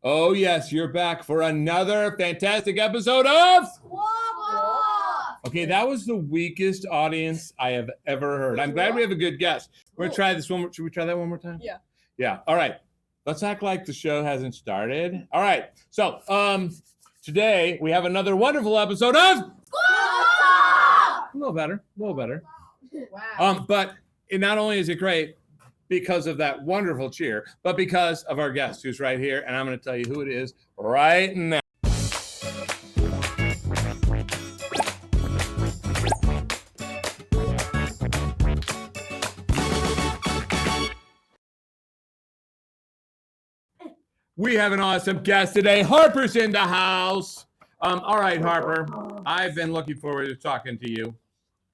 Oh, yes, you're back for another fantastic episode of Squawk Talk. Okay, that was the weakest audience I have ever heard. I'm glad we have a good guest. We're going to try this one more. Should we try that one more time? Yeah. Yeah. All right. Let's act like the show hasn't started. All right. So, today we have another wonderful episode of Squawk Talk. A little better. Wow. But not only is it great because of that wonderful cheer, but because of our guest who's right here, and I'm going to tell you who it is right now. We have an awesome guest today. Harper's in the house. All right, Harper. I've been looking forward to talking to you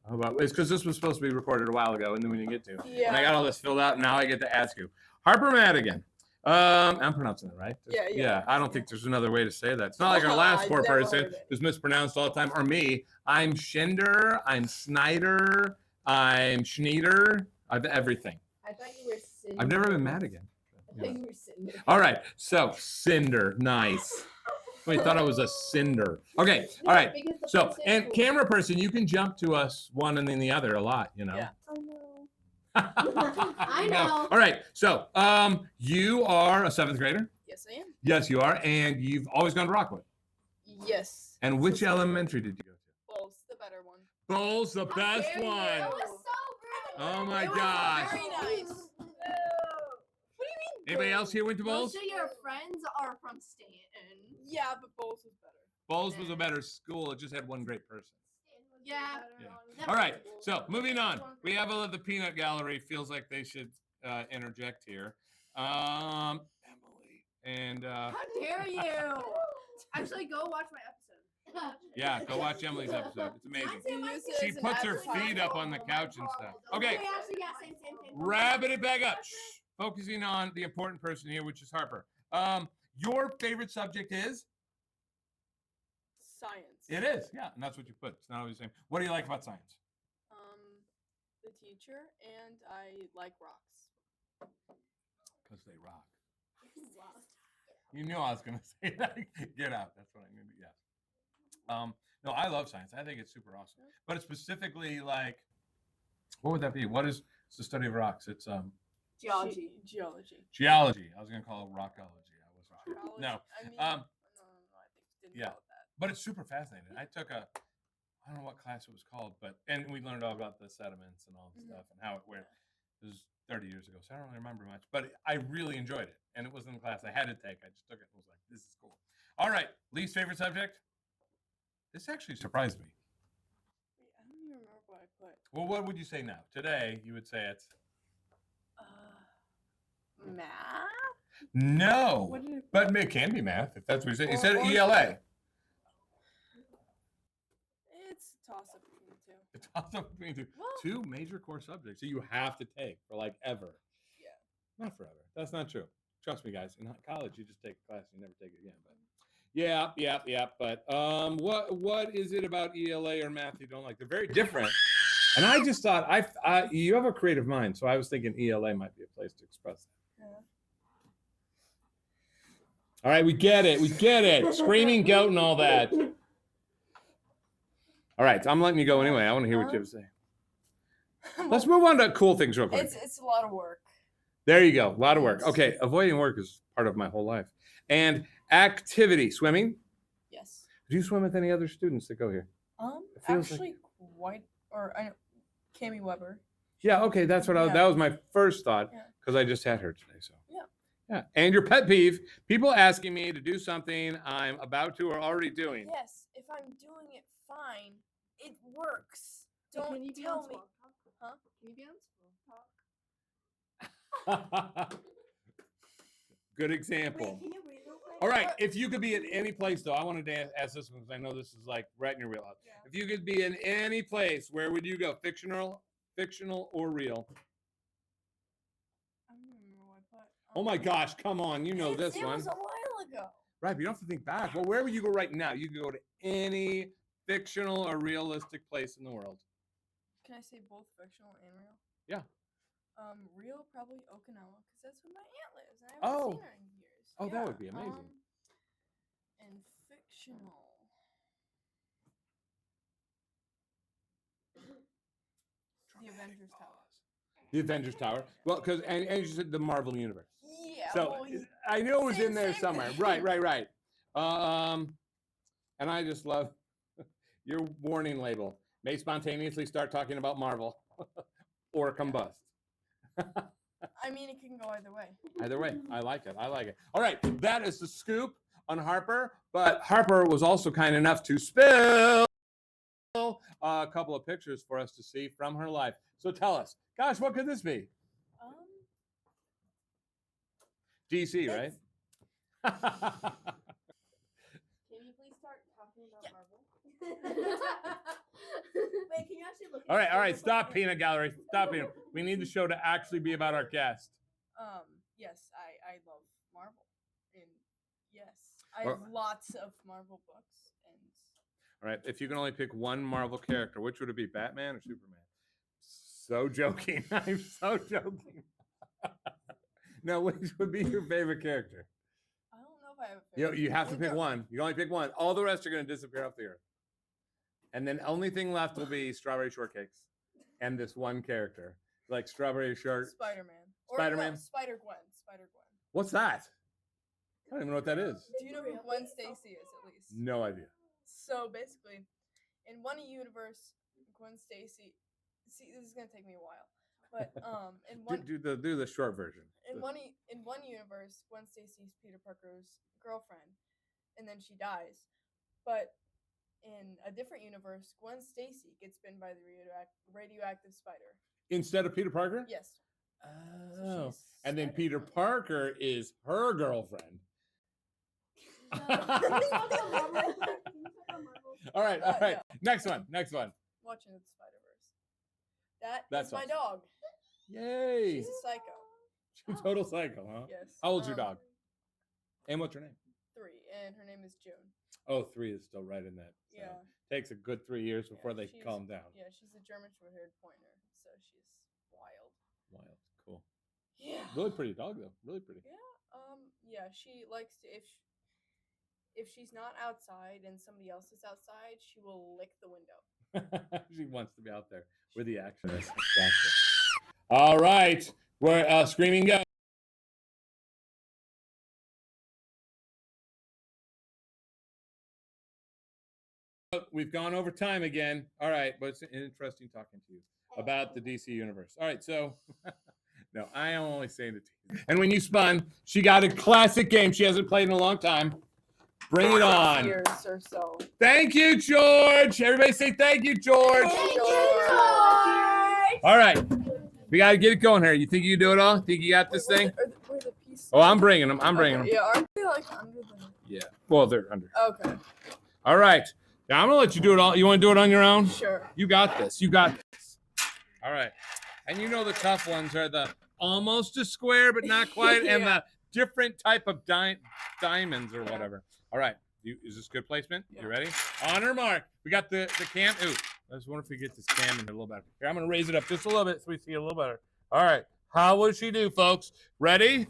about this because this was supposed to be recorded a while ago, and then we didn't get to. Yeah. And I got all this filled out, and now I get to ask you. Harper Madigan. I'm pronouncing it right. Yeah. I don't think there's another way to say that. It's not like our last poor person who's mispronounced all the time, or me. I'm Schinder. I'm Snyder. I'm Schneider. I've everything. I thought you were Cinder. I've never been Madigan. I thought you were Cinder. All right, so Cinder, nice. I thought I was a cinder. Okay, all right. So, and camera person, you can jump to us one and then the other a lot, you know. Yeah. Oh no. I know. All right, so you are a 7th grader? Yes, I am. Yes, you are, and you've always gone to Rockwood. Yes. And which elementary did you go to? Bowles, the better one. Bowles, the best dare you. one. It was so great. Oh my It was gosh. Very nice. What do you mean? Anybody else here went to Bowles? Most of your friends are from Stanton. Yeah, but Bowles was better. Bowles was a better school. It just had one great person. Yeah. Yeah. All right, so moving on. We have the peanut gallery. Feels like they should interject here. Emily and How dare you? Actually, go watch my episode. yeah, go watch Emily's episode. It's amazing. You use it She as an puts her advertisement. feet up on the couch and stuff. Okay, Actually, yeah, same. wrapping it back up. Shh. Focusing on the important person here, which is Harper. Your favorite subject is? Science. It is, yeah, and that's what you put. It's not always the same. What do you like about science? The teacher, and I like rocks. Because they rock. You knew I was going to say that. Get out. That's what I knew. Yes. No, I love science. I think it's super awesome. But it's specifically like, what would that be? What is it's the study of rocks? It's Geology. geology. I was going to call it rockology. I wasn't sure. Geology. No. I mean, Um, no, I think didn't yeah. call it that. But it's super fascinating. I took I don't know what class it was called, and we learned all about the sediments and all the stuff and how it went. It was 30 years ago, so I don't really remember much, but I really enjoyed it. And it wasn't a class I had to take. I just took it and was like, this is cool. All right, least favorite subject? This actually surprised me. Wait, I don't even remember what I put. Well, what would you say now? Today, you would say it's Math? no, What did I put? but it can be math if that's what you said. You said Or- ELA. It's a toss up between the two. It's also between Well- two major core subjects that you have to take for like ever. Yeah. Not forever. That's not true. Trust me, guys. In college, you just take a class and you never take it again. But yeah. But what is it about ELA or math you don't like? They're very different. And I just thought you have a creative mind, so I was thinking ELA might be a place to express that. Yeah. All right, we get it. Screaming goat and all that. All right, so I'm letting you go anyway. I want to hear what you have to say. Let's move on to cool things real quick. It's a lot of work. There you go. A lot of work. Okay, avoiding work is part of my whole life. And activity, swimming. Yes. Do you swim with any other students that go here? It feels Actually, I know Cami Weber. Yeah, okay, that's what Yeah. that was my first thought Yeah. because I just had her today. So Yeah. Yeah. And your pet peeve, people asking me to do something I'm about to or already doing. Yes, if I'm doing it fine, it works. Can Don't you be tell on me. Squawk Talk? Huh? Can you be on Squawk Talk? Good example. Wait, can you read real quick? All right, if you could be in any place, though, I wanted to ask this one because I know this is like right in your wheelhouse. Yeah. If you could be in any place, where would you go? Fictional or real? I don't remember what I put. Oh my gosh, come on, you know this it one. was a while ago. Right, but you don't have to think back. Well, where would you go right now? You could go to any fictional or realistic place in the world. Can I say both fictional and real? Yeah. Real, probably Okinawa, because that's where my aunt lives, and I haven't Oh. seen her in years. Oh, that Yeah, would be amazing. Fictional. The Avengers Tower. The Avengers Tower. Well, because and you said the Marvel Universe. Yeah. So well, I know it was in there same somewhere. thing. Right. And I just love your warning label. May spontaneously start talking about Marvel or combust. I mean, it can go either way. Either way, I like it. All right, that is the scoop on Harper. But Harper was also kind enough to spill a couple of pictures for us to see from her life. So tell us, gosh, what could this be? DC, right? Can you please start talking about Marvel? Wait, can you actually look? All right. Stop, Peanut Gallery. Stop, Peanut. We need the show to actually be about our guest. Yes, I love Marvel, and yes, I have lots of Marvel books. And all right, if you can only pick one Marvel character, which would it be, Batman or Superman? So joking. I'm so joking. No, which would be your favorite character? I don't know if I have a favorite. You have to pick one. You only pick one. All the rest are going to disappear off the earth. And then only thing left will be strawberry shortcakes and this one character, like strawberry short. Spider-Man. Spider-Man? No, Spider-Gwen. Spider-Gwen. What's that? I don't even know what that is. Do you know who Gwen Stacy is, at least? No idea. So basically, in one universe, Gwen Stacy. See, this is gonna take me a while, but in one do the short version. in one universe, Gwen Stacy's Peter Parker's girlfriend, and then she dies. But in a different universe, Gwen Stacy gets bitten by the radioactive spider. Instead of Peter Parker? Yes. Oh. So and then Peter Parker is her girlfriend. All right. Yeah. Next one. Watching the Spider-Verse. That's my dog. Yay. She's a psycho. She's a total psycho, huh? Yes. How old's your dog? And what's her name? 3, and her name is June. Oh, 3 is still right in that. So Yeah. Takes a good 3 years before they calm down. Yeah, she's a German short-haired pointer, so she's wild. Wild. Cool. Yeah. Really pretty dog, though. Really pretty. Yeah. Yeah, she likes to, if she's not outside and somebody else is outside, she will lick the window. She wants to be out there where the action is. Gotcha. All right. We're screaming go. We've gone over time again. All right, but it's interesting talking to you about the DC universe. All right, so no, I am only saying the tease. And when you spun, she got a classic game she hasn't played in a long time. Bring it on. Years or so. Thank you, George. Everybody say thank you, George. Thank you, George. All right, we got to get it going here. You think you can do it all? Think you got this thing? Where the pieces? Oh, I'm bringing them. I'm bringing them. Yeah, aren't they like under the? Yeah. Well, they're under. Okay. All right. Now, I'm going to let you do it all. You want to do it on your own? Sure. You got this. You got this. All right. And you know the tough ones are the almost a square, but not quite, and the different type of diamonds or whatever. All right. Is this good placement? Yeah. You ready? On her mark. We got the cam. Ooh. I just wonder if we get this cam in a little better. Here, I'm going to raise it up just a little bit so we see it a little better. All right. How will she do, folks? Ready?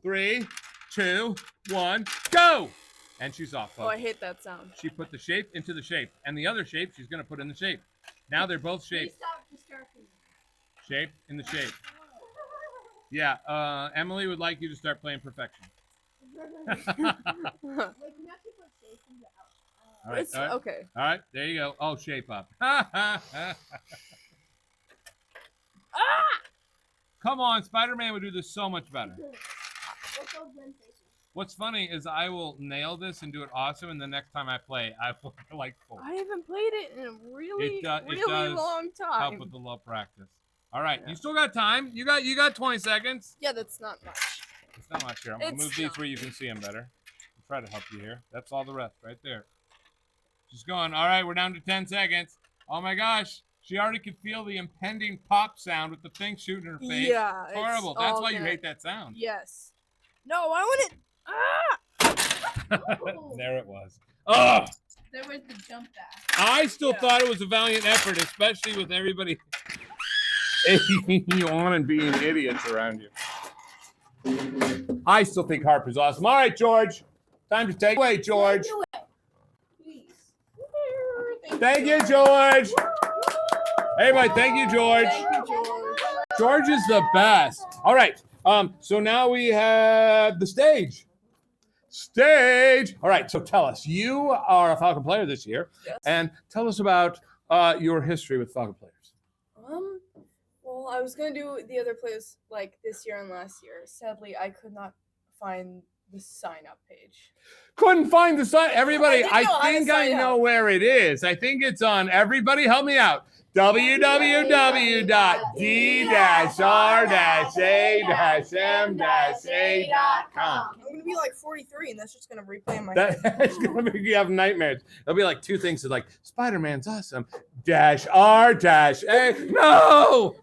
3, 2, 1, go! And she's off, folks. Oh, I hate that sound. She put the shape into the shape, and the other shape she's going to put in the shape. Now they're both shaped. Stop distracting me. Shape in the shape. Yeah, Emily would like you to start playing perfection. Like, you have to put shape in the out. All right, all right. Okay. All right, there you go. Oh, shape up. Come on, Spider-Man would do this so much better. What's those Gwen faces? What's funny is I will nail this and do it awesome, and the next time I play, I will like full. I haven't played it in a really, It does long time. Help with the low practice. All right, you still got time. You got 20 seconds. Yeah, that's not much. It's not much here. I'm gonna It's move these not. where you can see them better. I'll try to help you here. That's all the rest right there. Just going. All right, we're down to 10 seconds. Oh my gosh, she already could feel the impending pop sound with the thing shooting her face. Yeah, It's horrible. it's That's all why you gonna- hate that sound. Yes. No, I want it. There it was. Oh, There was the jump back. I still Yeah. thought it was a valiant effort, especially with everybody egging you on and being idiots around you. I still think Harper's awesome. All right, George. Time to take away, George. Thank you, George. Everybody, thank you, George. Thank you, George. George is the best. All right. So now we have the stage. All right. So tell us, you are a Falcon player this year, Yes. and tell us about your history with Falcon players. Well, I was gonna do the other plays like this year and last year. Sadly, I could not find the sign-up page. Couldn't find the sign. Everybody, I didn't know how to I think I sign know up. where it is. I think it's on. Everybody, help me out. www.d-r-a-m-a.com. I'm gonna be like 43, and that's just gonna replay in my head. That's gonna make you have nightmares. There'll be like two things that like Spider-Man's awesome. -R-A. No.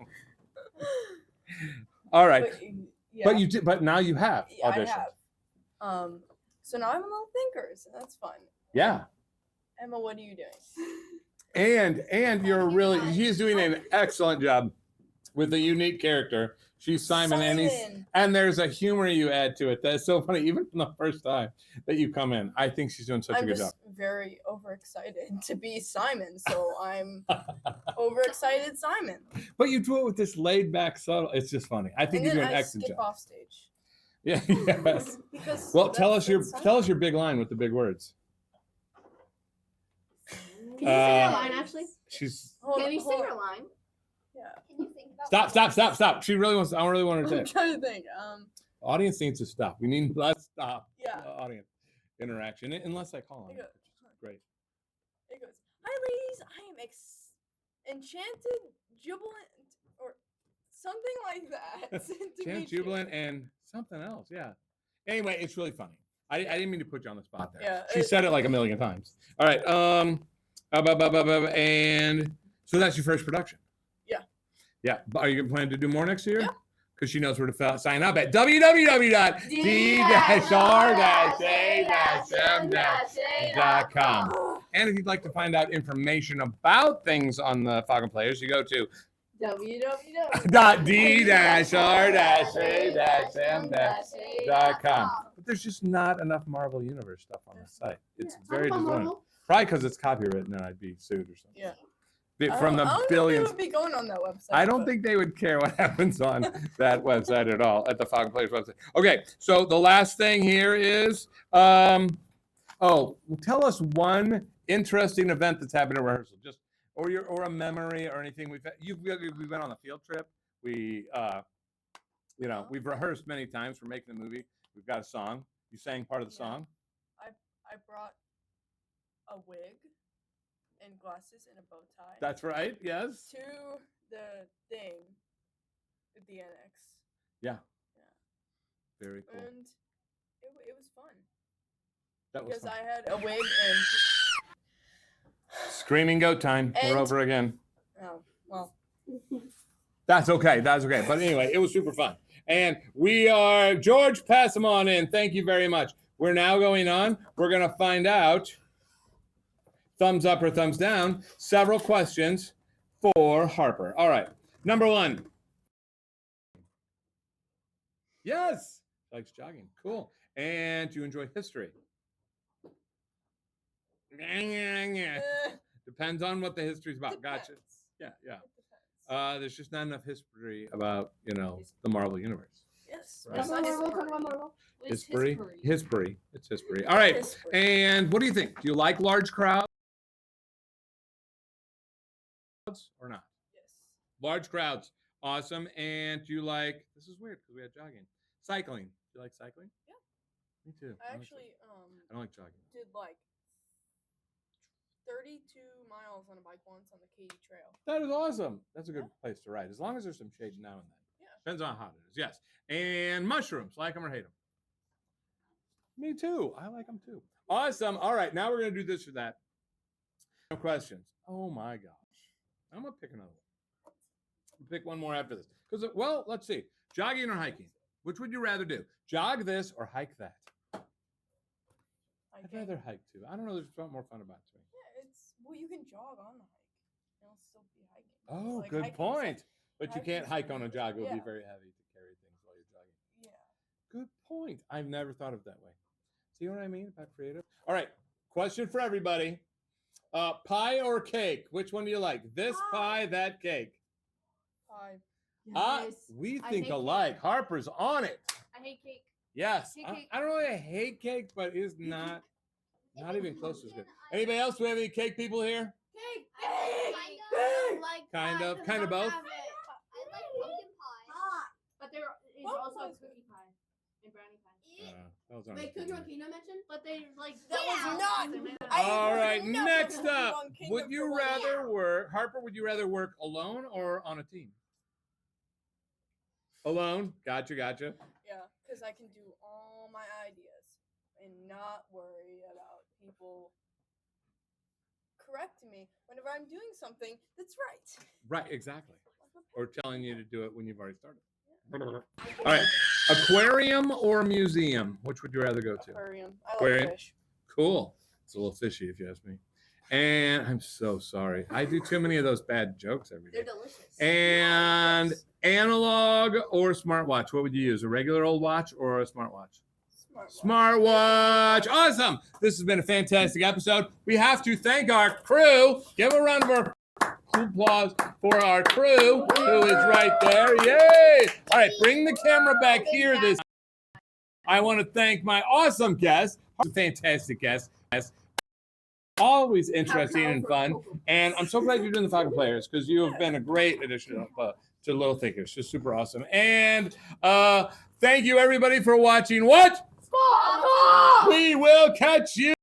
All right. But, yeah. But now you have Yeah, auditions. I have. So now I'm a little thinkers, and that's fun. Yeah. Emma, what are you doing? And she's doing an excellent job with a unique character. She's Simon. And there's a humor you add to it that's so funny, even from the first time that you come in. I think she's doing such a good job. I'm just very overexcited to be Simon, so I'm overexcited Simon. But you do it with this laid back subtle. It's just funny. I think And you do then an I excellent skip job. off stage. Yeah. Yes. Because Well, tell that's us your big line with the big words. Can you say your line, Ashley? She's Can you say your line? Yeah. Can you think about stop. She really wants. I really want her to I'm say. It. trying to think. Audience needs to stop. We need less stop. Yeah. Audience interaction, unless I call them. It goes, Great. It goes. Hi, ladies. I am enchanted, jubilant, or something like that. to Chant, meet you. jubilant, and something else. Yeah. Anyway, it's really funny. I didn't mean to put you on the spot there. Yeah, She said it like a million times. All right. And so that's your first production. Yeah. Yeah. Are you planning to do more next year? Yeah. Because she knows where to sign up at www.d-r-a-m-a.com. And if you'd like to find out information about things on the Falcon Players, you go to .d-r-a-m-a.com. But there's just not enough Marvel Universe stuff on the site. It's very disappointing. Probably because it's copywritten and I'd be sued or something. Yeah. From the I don't billions. think they would be going on that website. I don't but- think they would care what happens on that website at all, at the Falcon Players website. Okay, so the last thing here is, tell us one interesting event that's happened at rehearsal, just or a memory or anything. We went on a field trip. We've rehearsed many times for making the movie. We've got a song. You sang part of the song. I brought a wig and glasses and a bow tie. That's right. Yes. To the thing at the annex. Yeah. Yeah. Very cool. And it was fun. That was Because fun. I had a wig and Screaming goat time. We're And- over again. oh well. That's okay. That's okay. But anyway, it was super fun. And we are, George, pass them on in. Thank you very much. We're now going on. We're going to find out, thumbs up or thumbs down, several questions for Harper. All right. Number one. Yes. Likes jogging. Cool. And do you enjoy history? Depends on what the history's about. Gotcha. Depends. Yeah, yeah. It depends. There's just not enough history about, the Marvel Universe. Yes. Right. It's not Marvel, history. talk about Marvel. History. It's history. All right. History. And what do you think? Do you like large crowds or not? Yes. Large crowds. Awesome. And do you like, this is weird because we had jogging. Cycling. Do you like cycling? Yeah. Me too. I like actually cycling. I don't like jogging. did like 32 miles on a bike once on the Katy Trail. That is awesome. That's a good Yeah. place to ride, as long as there's some shade now and then. Yeah. Depends on how hot it is. Yes. And mushrooms, like them or hate them? Me too. I like them too. Awesome. All right. Now we're going to do this or that. No questions. Oh my gosh. I'm going to pick another one. Pick one more after this. Because, well, let's see. Jogging or hiking? Which would you rather do? Jog this or hike that? I'd rather hike too. I don't know. There's something more fun about it to me. Yeah, you can jog on the hike. And it'll still be hiking. Oh, Like, good hiking's point. like- But you can't hiking's hike on a like- jog. It would be yeah. very heavy to carry things while you're jogging. Yeah. Good point. I've never thought of it that way. See what I mean about creative? All right. Question for everybody. Pie or cake? Which one do you like? This pie, that cake. Pie. We I think hate alike. cake. Harper's on it. I hate cake. Yes. Hate cake. I don't really hate cake, but it's not even close as good. Anybody else? Do we have any cake people here? Cake. Kind of both. I like pumpkin pie. But there is What also was cookie pie and brownie pie. Those aren't Wait, good. cookie Rakina mentioned? But they like That was not. they made that I up. All would right, never next put up. one kingdom Would you for one rather work, Harper, would you rather work alone or on a team? Alone. Gotcha. Yeah, because I can do all my ideas and not worry about people correcting me whenever I'm doing something that's right. Right, exactly. Or telling you to do it when you've already started. All right. Aquarium or museum? Which would you rather go to? Aquarium. I Aquarium. like fish. Cool. It's a little fishy if you ask me. And I'm so sorry. I do too many of those bad jokes every They're day. delicious. And analog or smartwatch? What would you use? A regular old watch or a smartwatch? Smartwatch. Awesome. This has been a fantastic episode. We have to thank our crew. Give a round of applause for our crew who is right there. Yay. All right, bring the camera back here this time. I want to thank my awesome guest, fantastic guest. Always interesting and fun. And I'm so glad you're doing the Falcon Players because you have been a great addition to Little Thinkers. Just super awesome. And thank you, everybody, for watching what? Squawk Talk! We will catch you.